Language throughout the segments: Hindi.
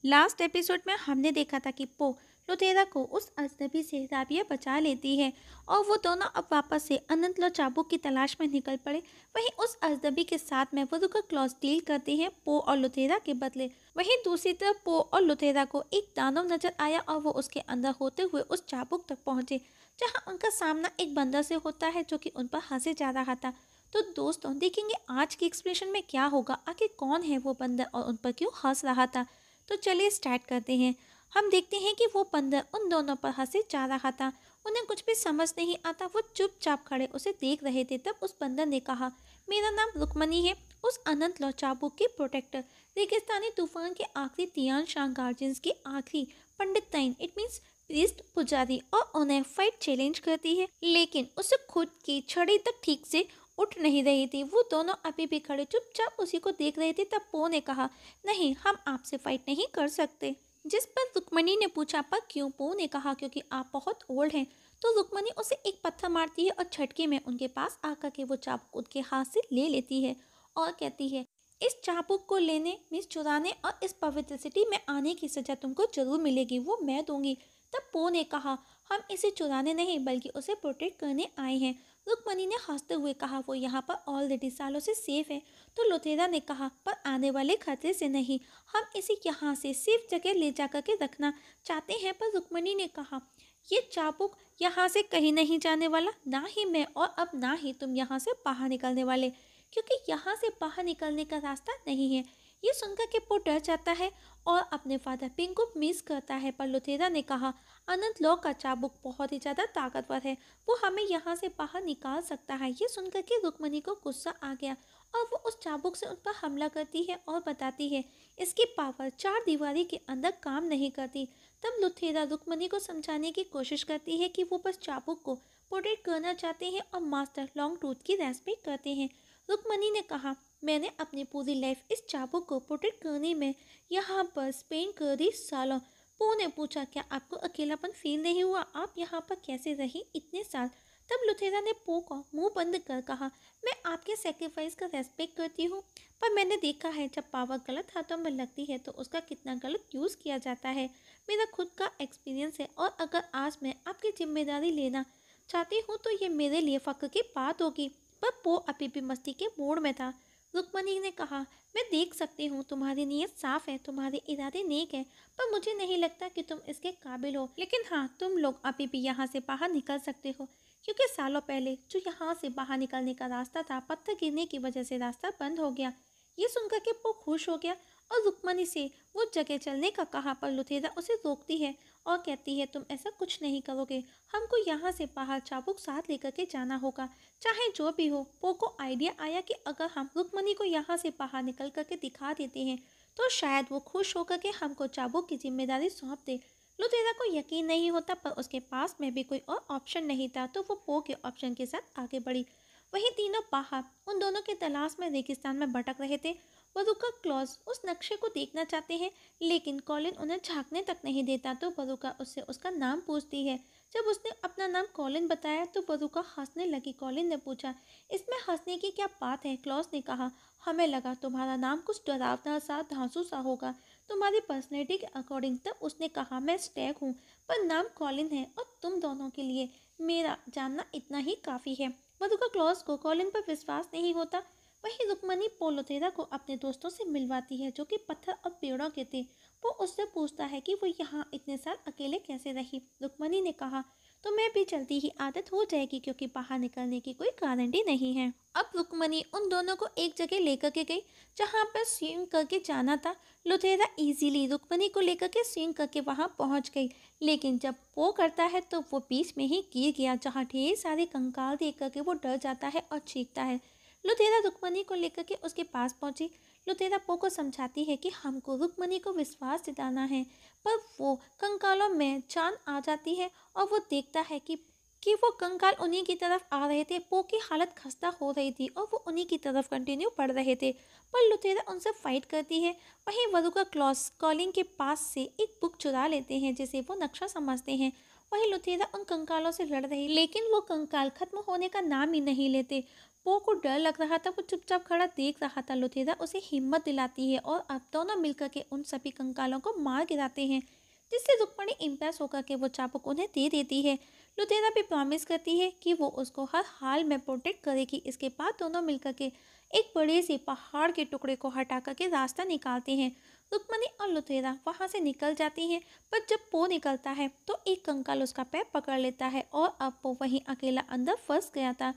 लास्ट एपिसोड में हमने देखा था कि पो लुथेरा को उस अजनबी से राबिया बचा लेती है और वो दोनों अब वापस से अनंत लो चाबुक की तलाश में निकल पड़े। वहीं उस अजनबी के साथ में वो रुका क्लॉज डील करती हैं पो और लुथेरा के बदले। वहीं दूसरी तरफ पो और लुथेरा को एक दानव नजर आया और वो उसके अंदर होते हुए उस चाबुक तक पहुंचे, जहां उनका सामना एक बंदर से होता है जो कि उन पर हंसे जा रहा था। तो दोस्तों देखेंगे आज के एक्सप्रेशन में क्या होगा, आखिर कौन है वो बंदर और उन पर क्यों हंस रहा था। तो चलिए स्टार्ट करते हैं। हम देखते हैं कि वो बंदर उन दोनों पर हंसे जा रहा था। उन्हें कुछ भी समझ नहीं आता, वो चुपचाप खड़े उसे देख रहे थे। तब उस बंदर ने कहा, मेरा नाम रुकमनी है, उस अनंत लौ चाबुक की प्रोटेक्टर, रेगिस्तानी तूफान के आखिरी तियान शाह गार्जियंस की आखिरी पंडित ताइन, इट मीन्स प्रीस्ट पुजारी, और उन्हें फाइट चैलेंज करती है। लेकिन उसे खुद की छड़ी तक ठीक से उठ नहीं रही थी। वो दोनों अभी भी खड़े चुपचाप उसी को देख रहे थे। तब पो ने कहा, नहीं, हम आपसे फाइट नहीं कर सकते। जिस पर रुक्मणी ने पूछा, पर क्यों? पो ने कहा, क्योंकि आप बहुत ओल्ड हैं। तो रुक्मणी उसे एक पत्थर मारती है और झटके में उनके पास आकर के वो चाबुक उनके हाथ से ले लेती है और कहती है, इस चाबुक को लेने मीन्स चुराने और इस पवित्र सिटी में आने की सजा तुमको जरूर मिलेगी, वो मैं दूंगी। तब पो ने कहा, हम इसे चुराने नहीं बल्कि उसे प्रोटेक्ट करने आए हैं। रुक्मणी ने हंसते हुए कहा, वो यहाँ पर ऑलरेडी सालों से सेफ है। तो लुथेरा ने कहा, पर आने वाले खतरे से नहीं, हम इसे यहाँ से सेफ जगह ले जा कर के रखना चाहते हैं। पर रुक्मणी ने कहा, ये चाबुक यहाँ से कहीं नहीं जाने वाला, ना ही मैं और अब ना ही तुम यहाँ से बाहर निकलने वाले, क्योंकि यहाँ से बाहर निकलने का रास्ता नहीं है। ये सुनकर के पो डर जाता है और अपने फादर पिंग को मिस करता है। पर लुथेरा ने कहा, अनंत लॉ का चाबुक बहुत ही ज़्यादा ताकतवर है, वो हमें यहाँ से बाहर निकाल सकता है। ये सुनकर के रुक्मणी को गुस्सा आ गया और वो उस चाबुक से उन पर हमला करती है और बताती है, इसकी पावर चार दीवारी के अंदर काम नहीं करती। तब लुथेरा रुक्मणी को समझाने की कोशिश करती है कि वो बस चाबुक को प्रोटेक्ट करना चाहते हैं और मास्टर लॉन्ग टूथ की रेस्पेक्ट करते हैं। रुक्मणी ने कहा, मैंने अपनी पूरी लाइफ इस चाबुक को प्रोटेक्ट करने में यहाँ पर स्पेंड कर दी सालों। पो ने पूछा, क्या आपको अकेलापन फील नहीं हुआ? आप यहाँ पर कैसे रही इतने साल? तब लुथेरा ने पो को मुंह बंद कर कहा, मैं आपके सेक्रीफाइस का रेस्पेक्ट करती हूँ, पर मैंने देखा है जब पावर गलत हाथों में लगती है तो उसका कितना गलत यूज़ किया जाता है। मेरा खुद का एक्सपीरियंस है और अगर आज मैं आपकी जिम्मेदारी लेना चाहती हूँ तो ये मेरे लिए फ़ख्र की बात होगी। पर पो अभी भी मस्ती के मूड में था। रुक्मणी ने कहा, मैं देख सकती हूँ तुम्हारी नीयत साफ है, तुम्हारे इरादे नेक है, पर मुझे नहीं लगता कि तुम इसके काबिल हो। लेकिन हाँ, तुम लोग अभी भी यहाँ से बाहर निकल सकते हो, क्योंकि सालों पहले जो यहाँ से बाहर निकलने का रास्ता था, पत्थर गिरने की वजह से रास्ता बंद हो गया। ये सुनकर के वो खुश हो गया और रुक्मणी से वो जगह चलने का कहा। पर लुथेरा उसे रोकती है और कहती है, तुम ऐसा कुछ नहीं करोगे, हमको यहाँ से बाहर चाबुक साथ लेकर के जाना होगा, चाहे जो भी हो। पो को आइडिया आया कि अगर हम रुक्मणी को यहाँ से बाहर निकल करके दिखा देते हैं तो शायद वो खुश होकर के हमको चाबुक की जिम्मेदारी सौंप दे। लुथेरा को यकीन नहीं होता, पर उसके पास में भी कोई और ऑप्शन नहीं था, तो वो पो के ऑप्शन के साथ आगे बढ़ी। वहीं तीनों बाहर उन दोनों की तलाश में रेगिस्तान में भटक रहे थे। बरूका क्लॉज उस नक्शे को देखना चाहते हैं, लेकिन कॉलिन उन्हें झांकने तक नहीं देता। तो बरूका उससे उसका नाम पूछती है। जब उसने अपना नाम कॉलिन बताया तो बरूका हंसने लगी। कॉलिन ने पूछा, इसमें हंसने की क्या बात है? क्लॉज ने कहा, हमें लगा तुम्हारा नाम कुछ डरावना सा धांसू सा होगा, तुम्हारी पर्सनैलिटी के अकॉर्डिंग। तब उसने कहा, मैं स्टैग हूँ, पर नाम कॉलिन है और तुम दोनों के लिए मेरा जानना इतना ही काफ़ी है। बरूका क्लॉज को कॉलिन पर विश्वास नहीं होता। वहीं रुक्मणी पो लुथेरा को अपने दोस्तों से मिलवाती है जो कि पत्थर और पेड़ों के थे। वो उससे पूछता है कि वो यहाँ इतने साल अकेले कैसे रही। रुक्मणी ने कहा, तो मैं भी जल्दी ही आदत हो जाएगी, क्योंकि बाहर निकलने की कोई गारंटी नहीं है। अब रुक्मणी उन दोनों को एक जगह लेकर के गई जहाँ पर स्विम करके जाना था। लुथेरा इजीली रुक्मणी को लेकर के स्विम करके वहाँ पहुँच गई, लेकिन जब वो करता है तो वो बीच में ही गिर गया, जहाँ ढेर सारे कंकाल देख करके वो डर जाता है और चीखता है। लुथेरा रुक्मणी को लेकर के उसके पास पहुंची। लुथेरा पो को समझाती है कि हमको रुक्मणी को विश्वास दिलाना है, पर वो कंकालों में जान आ जाती है और वो देखता है कि वो कंकाल उन्हीं की तरफ आ रहे थे। पो की हालत खस्ता हो रही थी और वो उन्हीं की तरफ कंटिन्यू पढ़ रहे थे, पर लुथेरा उनसे फाइट करती है। वहीं वरुका क्लॉस कॉलिंग के पास से एक बुक चुरा लेते हैं जिसे वो नक्शा समझते हैं। वहीं लुथेरा उन कंकालों से लड़ रही, लेकिन वो कंकाल खत्म होने का नाम ही नहीं लेते। पो को डर लग रहा था, वो चुपचाप खड़ा देख रहा था। लुथेरा उसे हिम्मत दिलाती है और अब दोनों मिलकर के उन सभी कंकालों को मार गिराते हैं, जिससे रुक्मणी इम्प्रेस होकर के वो चाबुक उन्हें दे देती है। लुथेरा भी प्रॉमिस करती है कि वो उसको हर हाल में प्रोटेक्ट करेगी। इसके बाद दोनों मिलकर के एक बड़े से पहाड़ के टुकड़े को हटा करके रास्ता निकालते हैं। रुक्मणी और लुथेरा वहां से निकल जाती हैं, पर जब पो निकलता है तो एक कंकाल उसका पैर पकड़ लेता है और अब वो वहीं अकेला अंदर फंस गया था।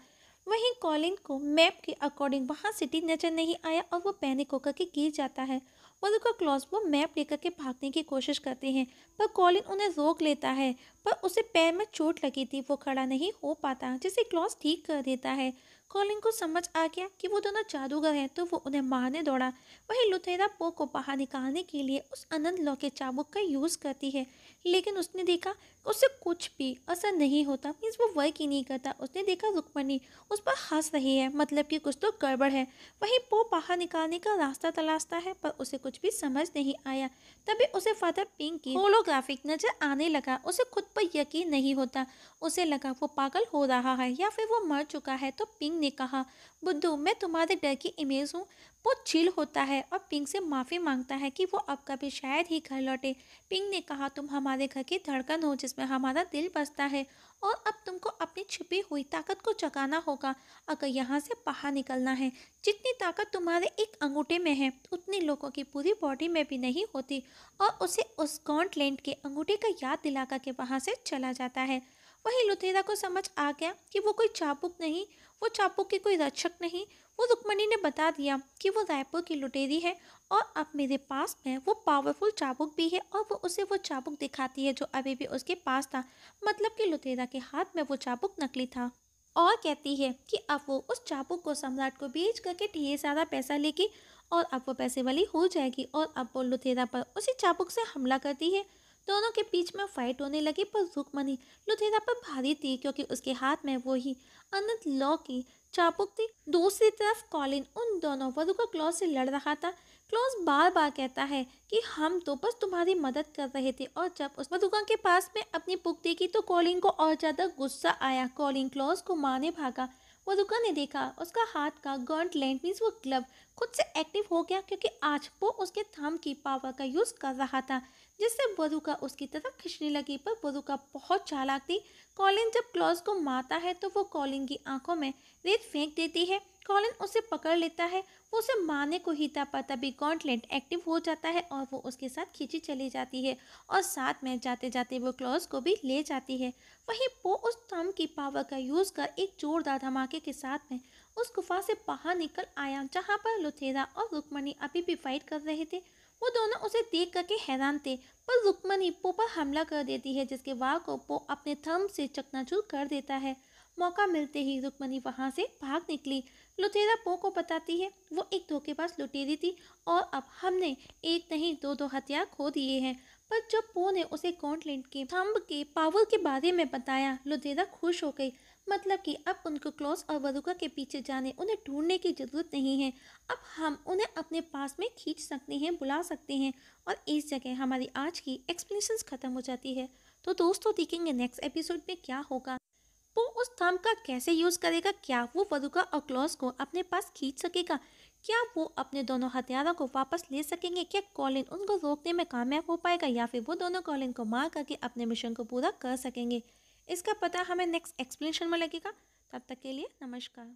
वहीं कॉलिन को मैप के अकॉर्डिंग वहां सिटी नजर नहीं आया और वो पैनिक होकर के गिर जाता है। उसका क्लॉज वो मैप लेकर के भागने की कोशिश करते हैं, पर कॉलिन उन्हें रोक लेता है। पर उसे पैर में चोट लगी थी, वो खड़ा नहीं हो पाता, जिसे क्लॉज ठीक कर देता है। कॉलिन को समझ आ गया कि वो दोनों जादूगर हैं, तो वो उन्हें मारने दौड़ा। वहीं लुथेरा पो को बाहर निकालने के लिए उस अनंत लॉ के चाबुक का यूज करती है, लेकिन उसने देखा उससे कुछ भी असर नहीं होता। मीन्स वो वर्क ही नहीं करता। उसने देखा रुक्मणी उस पर हंस रही है, मतलब कि कुछ तो गड़बड़ है। वहीं पो बाहर निकालने का रास्ता तलाशता है, पर उसे कुछ भी समझ नहीं आया। तभी उसे फादर पिंक की होलोग्राफिक नजर आने लगा। उसे खुद पर यकीन नहीं होता। उसे लगा वो पागल हो रहा है या फिर वो मर चुका है। तो पिंक ने कहा, बुद्धू मैं तुम्हारे डर की इमेज हूँ। वो चिल होता है और पिंक से माफ़ी मांगता है कि वो अब कभी शायद ही घर लौटे। पिंक ने कहा, तुम हमारे घर की धड़कन हो जिसमें हमारा दिल बसता है, और अब तुमको अपनी छिपी हुई ताकत को जगाना होगा अगर यहाँ से बाहर निकलना है। जितनी ताकत तुम्हारे एक अंगूठे में है उतनी लोगों की पूरी बॉडी में भी नहीं होती। और उसे उस गॉन्टलैंड के अंगूठे का याद दिला करके वहाँ से चला जाता है। वहीं लुथेरा को समझ आ गया कि वो कोई चाबुक नहीं, वो चाबुक की कोई रक्षक नहीं। वो रुक्मणी ने बता दिया कि वो रायपुर की लुटेरी है और अब मेरे पास में वो पावरफुल चाबुक भी है, और वो उसे वो चाबुक दिखाती है जो अभी भी उसके पास था। मतलब कि लुथेरा के हाथ में वो चाबुक नकली था। और कहती है कि अब वो उस चाबुक को सम्राट को बेच करके ढेर सारा पैसा लेगी और अब वो पैसे वाली हो जाएगी। और अब वो लुथेरा पर उसी चाबुक से हमला करती है। दोनों के बीच में फाइट होने लगी, पर रुक्मणी लुथेरा पर भारी थी क्योंकि उसके हाथ में वो ही अनंत लॉ की चाबुक थी। दूसरी तरफ कॉलिन उन दोनों वधुका क्लॉज से लड़ रहा था। क्लॉज बार बार कहता है कि हम तो बस तुम्हारी मदद कर रहे थे, और जब उस वधुका के पास में अपनी बुक देखी तो कॉलिन को और ज्यादा गुस्सा आया। कॉलिन क्लॉज को मारने भागा। वधुका ने देखा उसका हाथ का गॉन्टलैंड मीन्स वो ग्लव खुद से एक्टिव हो गया, क्योंकि आज वो उसके थंब की पावर का यूज कर रहा था, जिससे वधुका उसकी तरफ खींचने लगी। पर वधुका बहुत चालाक थी। कॉलिन जब क्लॉज को मारता है तो वो कॉलिन की आंखों में रेत फेंक देती है। कॉलिन उसे पकड़ लेता है, वो उसे मारने को ही था, पर तभी गॉन्टलैंड एक्टिव हो जाता है और वो उसके साथ खींची चली जाती है, और साथ में जाते जाते वो क्लॉज को भी ले जाती है। वहीं पो उस थंब की पावर का यूज कर एक जोरदार धमाके के साथ में उस गुफा से बाहर निकल आया, जहाँ पर लुथेरा और रुक्मणी अभी भी फाइट कर रहे थे। वो दोनों उसे देख करके हैरान थे, पर रुक्मणी पो पर हमला कर देती है, जिसके वार को पो अपने थंब से चकनाचूर कर देता है। मौका मिलते ही रुक्मणी वहां से भाग निकली। लुथेरा पो को बताती है वो एक धोखेबाज लुटेरी थी और अब हमने एक नहीं दो दो हथियार खो दिए हैं। पर जब पो ने उसे गॉन्टलैंड के थंब के पावर के बारे में बताया, लुथेरा खुश हो गई। मतलब कि अब उनको क्लॉज और वधुका के पीछे जाने, उन्हें ढूंढने की जरूरत नहीं है। अब हम उन्हें अपने पास में खींच सकते हैं, बुला सकते हैं, और इस जगह हमारी आज की एक्सप्लेनेशंस खत्म हो जाती है। तो दोस्तों देखेंगे नेक्स्ट एपिसोड में क्या होगा। वो उस थंब का कैसे यूज करेगा, क्या वो वधुका और क्लॉज को अपने पास खींच सकेगा, क्या वो अपने दोनों हथियारों को वापस ले सकेंगे, क्या कॉलिन उनको रोकने में कामयाब हो पाएगा, या फिर वो दोनों कॉलिन को मार करके अपने मिशन को पूरा कर सकेंगे। इसका पता हमें नेक्स्ट एक्सप्लेनेशन में लगेगा। तब तक के लिए नमस्कार।